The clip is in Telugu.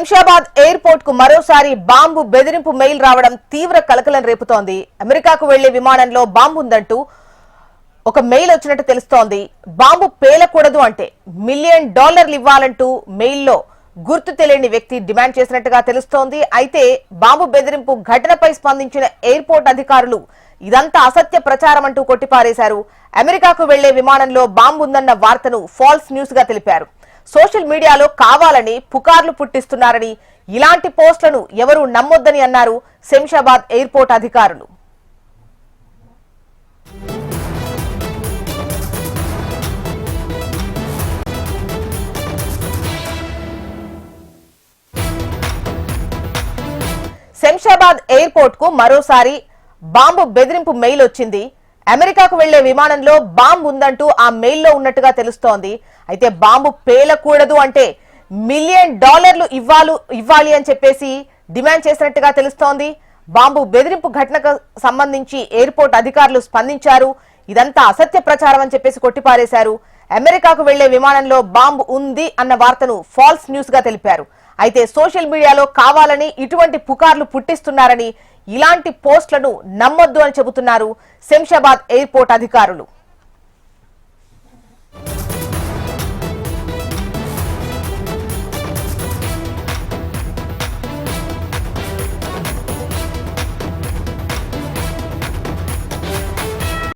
శంషాబాద్ ఎయిర్పోర్ట్ కు మరోసారి బాంబు బెదిరింపు మెయిల్ రావడం తీవ్ర కలకలం రేపుతోంది. అమెరికాకు వెళ్లే విమానంలో బాంబు ఉందంటూ ఒక మెయిల్ వచ్చినట్టు తెలుస్తోంది. బాంబు పేలకూడదు అంటే $1 మిలియన్ ఇవ్వాలంటూ మెయిల్లో గుర్తు తెలియని వ్యక్తి డిమాండ్ చేసినట్టుగా తెలుస్తోంది. అయితే బాంబు బెదిరింపు ఘటనపై స్పందించిన ఎయిర్పోర్ట్ అధికారులు ఇదంతా అసత్య ప్రచారం అంటూ కొట్టిపారేశారు. అమెరికాకు వెళ్లే విమానంలో బాంబు ఉందన్న వార్తను ఫాల్స్ న్యూస్ గా తెలిపారు. సోషల్ మీడియాలో కావాలని పుకార్లు పుట్టిస్తున్నారని, ఇలాంటి పోస్టులను ఎవరూ నమ్మొద్దని అన్నారు శంషాబాద్ ఎయిర్పోర్ట్ అధికారులు. శంషాబాద్ ఎయిర్పోర్ట్ కు మరోసారి బాంబు బెదిరింపు మెయిల్ వచ్చింది. అమెరికాకు వెళ్లే విమానంలో బాంబు ఉందంటూ ఆ మెయిల్లో ఉన్నట్టుగా తెలుస్తోంది. అయితే బాంబు పేలకూడదు అంటే $1 మిలియన్ ఇవ్వాలి అని చెప్పేసి డిమాండ్ చేసినట్టుగా తెలుస్తోంది. బాంబు బెదిరింపు ఘటనకు సంబంధించి ఎయిర్పోర్ట్ అధికారులు స్పందించారు. ఇదంతా అసత్య ప్రచారం అని చెప్పేసి కొట్టిపారేశారు. అమెరికాకు వెళ్లే విమానంలో బాంబు ఉంది అన్న వార్తను ఫాల్స్ న్యూస్ గా తెలిపారు. అయితే సోషల్ మీడియాలో కావాలని ఇటువంటి పుకార్లు పుట్టిస్తున్నారని, ఇలాంటి పోస్టులను నమ్మొద్దు అని చెబుతున్నారు శంషాబాద్ ఎయిర్పోర్ట్ అధికారులు.